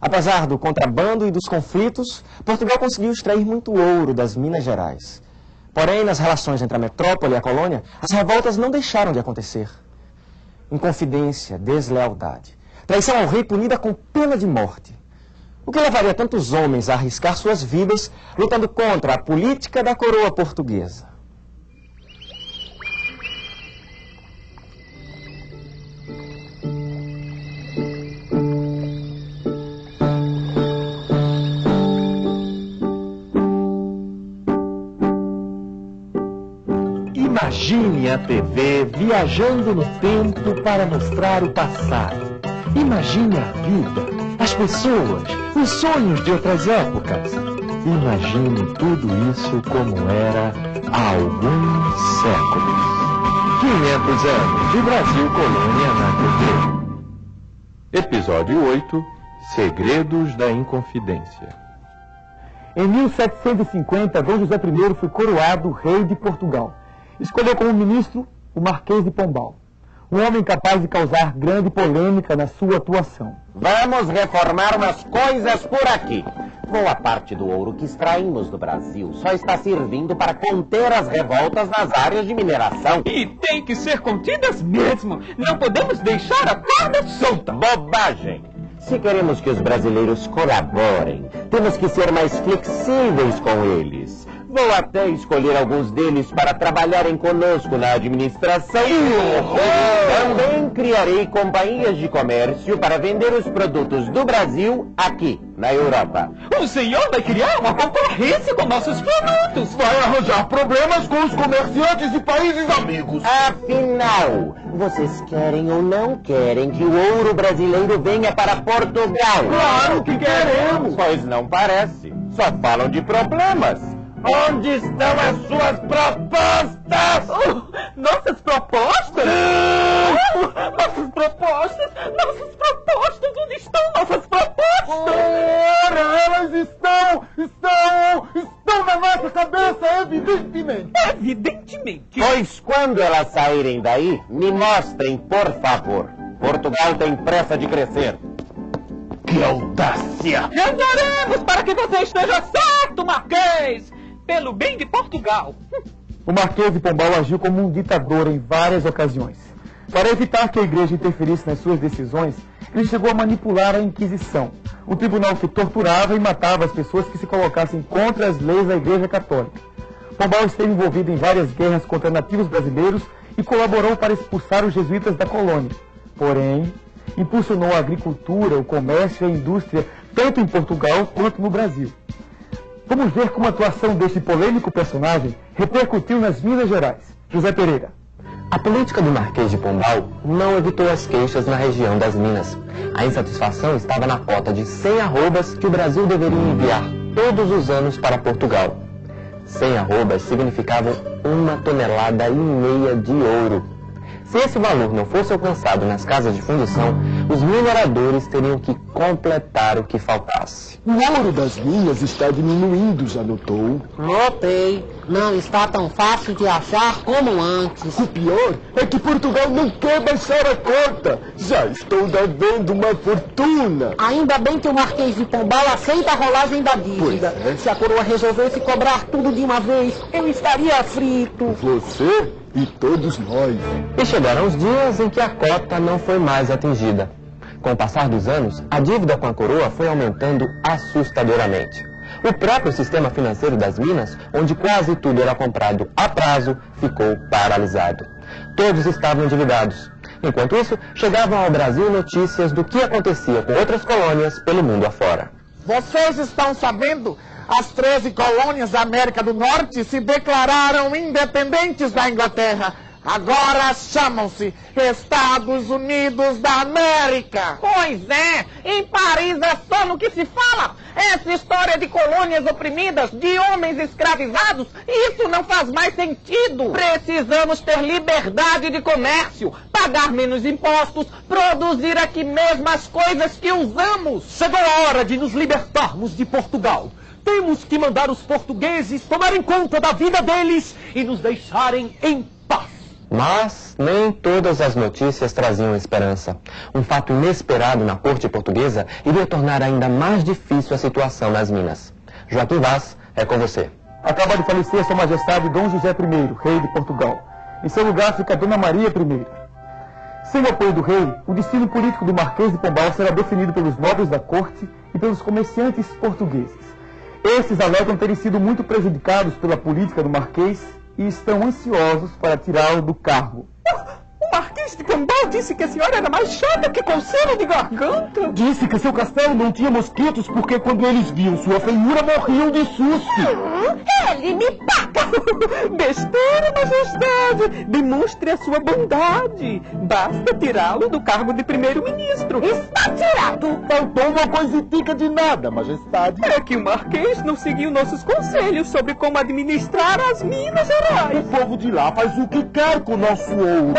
Apesar do contrabando e dos conflitos, Portugal conseguiu extrair muito ouro das Minas Gerais. Porém, nas relações entre a metrópole e a colônia, as revoltas não deixaram de acontecer. Inconfidência, deslealdade, traição ao rei punida com pena de morte. O que levaria tantos homens a arriscar suas vidas lutando contra a política da coroa portuguesa? Imagine a TV viajando no tempo para mostrar o passado. Imagine a vida, as pessoas, os sonhos de outras épocas. Imagine tudo isso como era há alguns séculos. 500 anos de Brasil Colônia na TV. Episódio 8, Segredos da Inconfidência. Em 1750, Dom José I foi coroado rei de Portugal. Escolheu como ministro o Marquês de Pombal, um homem capaz de causar grande polêmica na sua atuação. Vamos reformar umas coisas por aqui. Boa parte do ouro que extraímos do Brasil só está servindo para conter as revoltas nas áreas de mineração. E tem que ser contidas mesmo. Não podemos deixar a corda solta. Bobagem! Se queremos que os brasileiros colaborem, temos que ser mais flexíveis com eles. Vou até escolher alguns deles para trabalharem conosco na administração. Também criarei companhias de comércio para vender os produtos do Brasil aqui, na Europa. O senhor vai criar uma concorrência com nossos produtos. Vai arranjar problemas com os comerciantes de países amigos. Afinal, vocês querem ou não querem que o ouro brasileiro venha para Portugal? Claro que queremos. Pois não parece. Só falam de problemas. Onde estão as suas propostas? Nossas propostas? Nossas propostas? Nossas propostas? Onde estão nossas propostas? Ora, elas estão na nossa cabeça, evidentemente. Evidentemente. Pois quando elas saírem daí, me mostrem, por favor. Portugal tem pressa de crescer. Que audácia! Ganharemos para que você esteja certo, Marquês! Pelo bem de Portugal. O Marquês de Pombal agiu como um ditador em várias ocasiões. Para evitar que a igreja interferisse nas suas decisões, ele chegou a manipular a Inquisição, um tribunal que torturava e matava as pessoas que se colocassem contra as leis da Igreja Católica. Pombal esteve envolvido em várias guerras contra nativos brasileiros e colaborou para expulsar os jesuítas da colônia. Porém, impulsionou a agricultura, o comércio e a indústria, tanto em Portugal quanto no Brasil. Vamos ver como a atuação deste polêmico personagem repercutiu nas Minas Gerais. José Pereira. A política do Marquês de Pombal não evitou as queixas na região das Minas. A insatisfação estava na cota de 100 arrobas que o Brasil deveria enviar todos os anos para Portugal. 100 arrobas significavam 1,5 toneladas de ouro. Se esse valor não fosse alcançado nas casas de fundição, os mineradores teriam que completar o que faltasse. O ouro das minas está diminuindo, já notou? Notei. Não está tão fácil de achar como antes. O pior é que Portugal não quer baixar a cota. Já estou devendo uma fortuna. Ainda bem que o Marquês de Pombal aceita a rolagem da dívida. Pois é. Se a coroa resolvesse cobrar tudo de uma vez, eu estaria frito. Você e todos nós. E chegaram os dias em que a cota não foi mais atingida. Com o passar dos anos, a dívida com a coroa foi aumentando assustadoramente. O próprio sistema financeiro das Minas, onde quase tudo era comprado a prazo, ficou paralisado. Todos estavam endividados. Enquanto isso, chegavam ao Brasil notícias do que acontecia com outras colônias pelo mundo afora. Vocês estão sabendo? As 13 colônias da América do Norte se declararam independentes da Inglaterra. Agora chamam-se Estados Unidos da América. Pois é, em Paris é só no que se fala. Essa história de colônias oprimidas, de homens escravizados, isso não faz mais sentido. Precisamos ter liberdade de comércio, pagar menos impostos, produzir aqui mesmo as coisas que usamos. Chegou a hora de nos libertarmos de Portugal. Temos que mandar os portugueses tomarem conta da vida deles e nos deixarem em paz. Mas nem todas as notícias traziam esperança. Um fato inesperado na corte portuguesa iria tornar ainda mais difícil a situação nas Minas. Joaquim Vaz, é com você. Acaba de falecer Sua Majestade Dom José I, rei de Portugal. Em seu lugar fica Dona Maria I. Sem o apoio do rei, o destino político do Marquês de Pombal será definido pelos nobres da corte e pelos comerciantes portugueses. Esses alegam terem sido muito prejudicados pela política do Marquês e estão ansiosos para tirá-lo do cargo. O Marquês de Pombal disse que a senhora era mais chata que coceira de garganta. Disse que seu castelo não tinha mosquitos porque quando eles viam sua feiura morriam de susto. Ele me paga! Besteira, majestade! Demonstre a sua bondade. Basta tirá-lo do cargo de primeiro-ministro. Está tirado! Faltou uma coisitica de nada, majestade. É que o Marquês não seguiu nossos conselhos sobre como administrar as Minas Gerais. O povo de lá faz o que quer com o nosso ouro.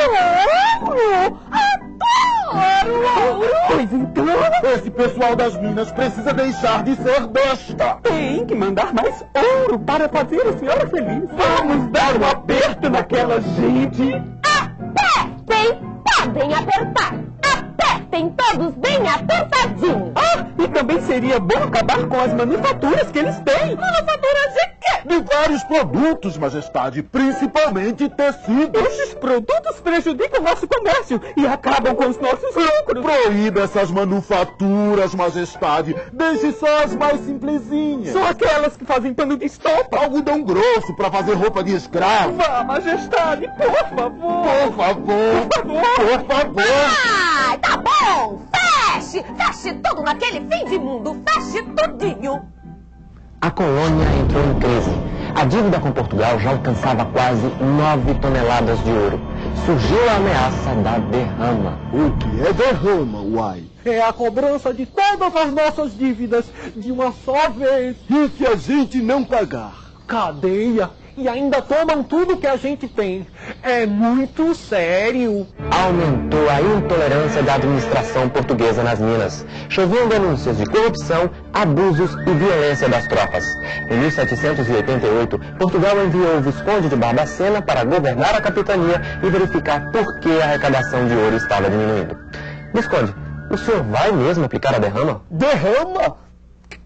Ouro! Adoro ouro! Pois então, Esse pessoal das Minas precisa deixar de ser besta. tem que mandar mais ouro para fazer a senhora feliz. Vamos dar um aperto naquela gente. Apertem! Podem apertar! Apertem todos bem apertadinho! Ah, e também seria bom acabar com as manufaturas que eles têm. Manufaturas de quê? De vários produtos, majestade, principalmente tecidos. Esses produtos prejudicam o nosso comércio e acabam com os nossos lucros. Proíba essas manufaturas, majestade. Deixe só as mais simplesinhas. São aquelas que fazem pano de estopa. Algodão grosso para fazer roupa de escravo. Vá, majestade, por favor. Por favor, por favor. Ai, tá bom! Feche! Feche tudo naquele fim de mundo! Feche tudinho! A colônia entrou em crise. A dívida com Portugal já alcançava quase 9 toneladas de ouro. Surgiu a ameaça da derrama. O que é derrama, uai? É a cobrança de todas as nossas dívidas de uma só vez. E se a gente não pagar? Cadeia. E ainda tomam tudo que a gente tem. É muito sério. Aumentou a intolerância da administração portuguesa nas Minas. Choviam denúncias de corrupção, abusos e violência das tropas. Em 1788, Portugal enviou o Visconde de Barbacena para governar a capitania e verificar por que a arrecadação de ouro estava diminuindo. Visconde, o senhor vai mesmo aplicar a derrama? Derrama?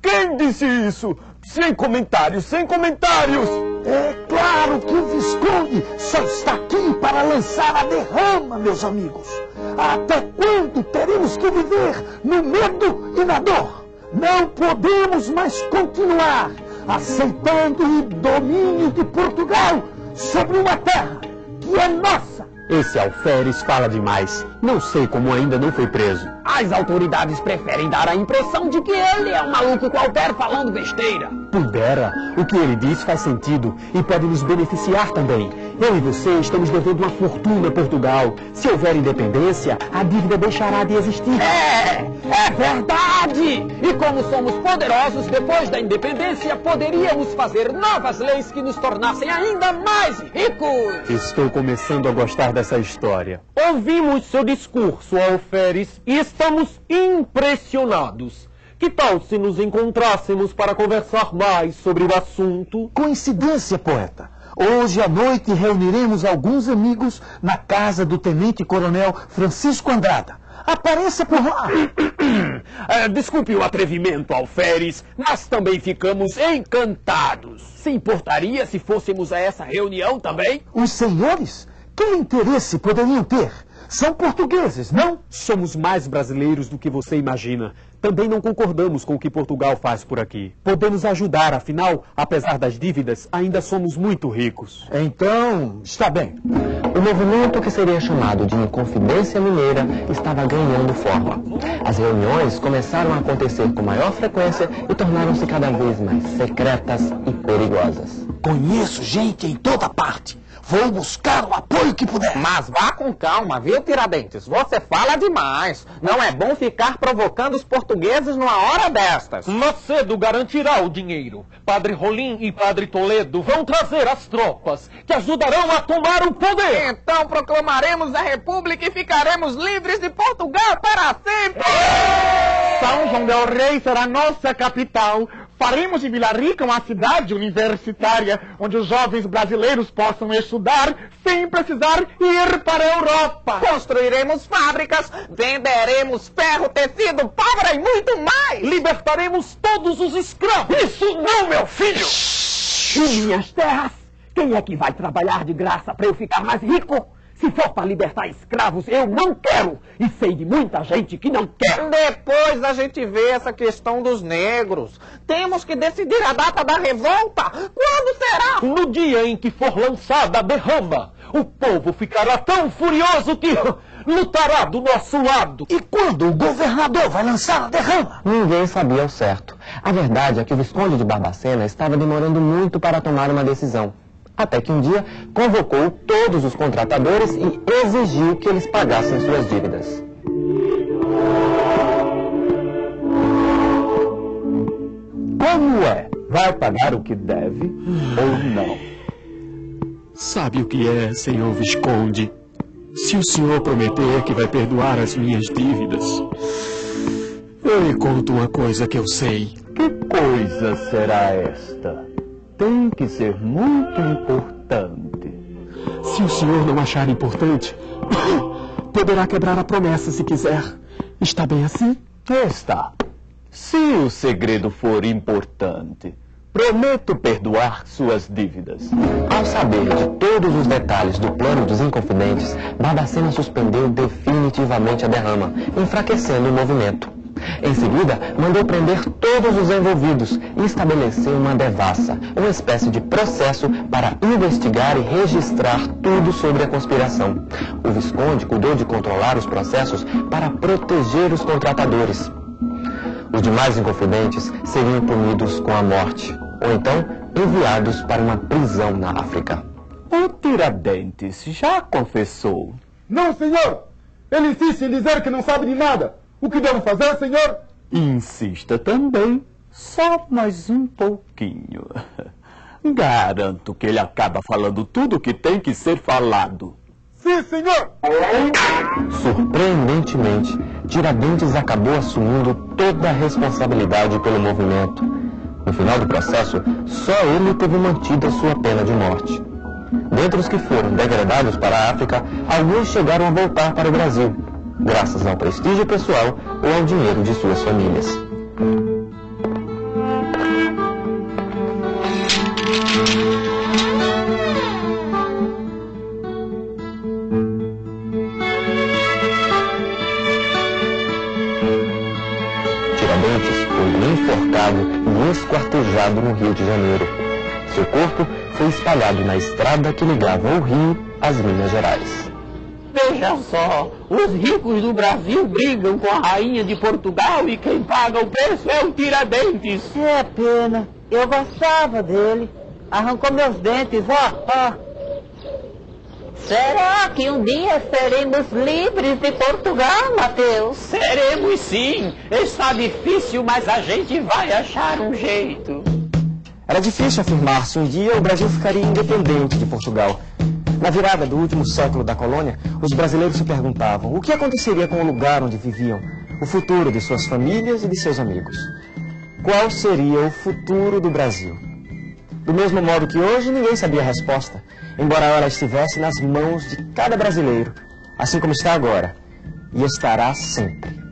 Quem disse isso? Sem comentários, sem comentários! É claro que o Visconde só está aqui para lançar a derrama, meus amigos. Até quando teremos que viver no medo e na dor? Não podemos mais continuar aceitando o domínio de Portugal sobre uma terra que é nossa. Esse alferes fala demais. Não sei como ainda não foi preso. As autoridades preferem dar a impressão de que ele é um maluco qualquer falando besteira. Pudera, o que ele diz faz sentido e pode nos beneficiar também. Eu e você estamos devendo uma fortuna a Portugal. Se houver independência, a dívida deixará de existir. É verdade! E como somos poderosos depois da independência, poderíamos fazer novas leis que nos tornassem ainda mais ricos! Estou começando a gostar dessa história. Ouvimos seu discurso, alferes, e estamos impressionados. Que tal se nos encontrássemos para conversar mais sobre o assunto? Coincidência, poeta. Hoje à noite reuniremos alguns amigos na casa do tenente-coronel Francisco Andrada. Apareça por lá. Desculpe o atrevimento, alferes. Nós também ficamos encantados. Se importaria se fôssemos a essa reunião também? Os senhores? Que interesse poderiam ter? São portugueses, não? Somos mais brasileiros do que você imagina. Também não concordamos com o que Portugal faz por aqui. Podemos ajudar, afinal, apesar das dívidas, ainda somos muito ricos. Então, está bem. O movimento que seria chamado de Inconfidência Mineira estava ganhando forma. As reuniões começaram a acontecer com maior frequência e tornaram-se cada vez mais secretas e perigosas. Conheço gente em toda parte. Vou buscar o apoio que puder. Mas vá com calma, viu, Tiradentes? Você fala demais. Não é bom ficar provocando os portugueses numa hora destas. Macedo garantirá o dinheiro. Padre Rolim e Padre Toledo vão trazer as tropas que ajudarão a tomar o poder. Então proclamaremos a República e ficaremos livres de Portugal para sempre. São João del Rei será nossa capital. Faremos de Vila Rica uma cidade universitária, onde os jovens brasileiros possam estudar sem precisar ir para a Europa. Construiremos fábricas, venderemos ferro, tecido, pólvora e muito mais. Libertaremos todos os escravos. Isso não, meu filho! E minhas terras? Quem é que vai trabalhar de graça para eu ficar mais rico? Se for para libertar escravos, eu não quero. E sei de muita gente que não quer. Depois a gente vê essa questão dos negros. Temos que decidir a data da revolta. Quando será? No dia em que for lançada a derrama, o povo ficará tão furioso que lutará do nosso lado. E quando o governador vai lançar a derrama? Ninguém sabia ao certo. A verdade é que o Visconde de Barbacena estava demorando muito para tomar uma decisão. Até que um dia convocou todos os contratadores e exigiu que eles pagassem suas dívidas. Como é? Vai pagar o que deve ou não? Sabe o que é, senhor Visconde? Se o senhor prometer que vai perdoar as minhas dívidas, eu lhe conto uma coisa que eu sei. Que coisa será esta? Tem que ser muito importante. Se o senhor não achar importante, poderá quebrar a promessa se quiser. Está bem assim? Está. Se o segredo for importante, prometo perdoar suas dívidas. Ao saber de todos os detalhes do plano dos Inconfidentes, Barbacena suspendeu definitivamente a derrama, enfraquecendo o movimento. Em seguida, mandou prender todos os envolvidos e estabeleceu uma devassa, uma espécie de processo para investigar e registrar tudo sobre a conspiração. O Visconde cuidou de controlar os processos para proteger os contratadores. Os demais Inconfidentes seriam punidos com a morte, ou então enviados para uma prisão na África. O Tiradentes já confessou? Não, senhor! Ele insiste em dizer que não sabe de nada. O que devo fazer, senhor? Insista também. Só mais um pouquinho. Garanto que ele acaba falando tudo o que tem que ser falado. Sim, senhor! Surpreendentemente, Tiradentes acabou assumindo toda a responsabilidade pelo movimento. No final do processo, só ele teve mantida sua pena de morte. Dentre os que foram degradados para a África, alguns chegaram a voltar para o Brasil, graças ao prestígio pessoal ou ao dinheiro de suas famílias. Tiradentes foi enforcado e esquartejado no Rio de Janeiro. Seu corpo foi espalhado na estrada que ligava o Rio às Minas Gerais. Veja só, os ricos do Brasil brigam com a rainha de Portugal e quem paga o preço é o Tiradentes. É pena, eu gostava dele. Arrancou meus dentes, ó. Será que um dia seremos livres de Portugal, Mateus? Seremos sim. Está difícil, mas a gente vai achar um jeito. Era difícil afirmar se um dia o Brasil ficaria independente de Portugal. Na virada do último século da colônia, os brasileiros se perguntavam o que aconteceria com o lugar onde viviam, o futuro de suas famílias e de seus amigos. Qual seria o futuro do Brasil? Do mesmo modo que hoje, ninguém sabia a resposta, embora ela estivesse nas mãos de cada brasileiro, assim como está agora, e estará sempre.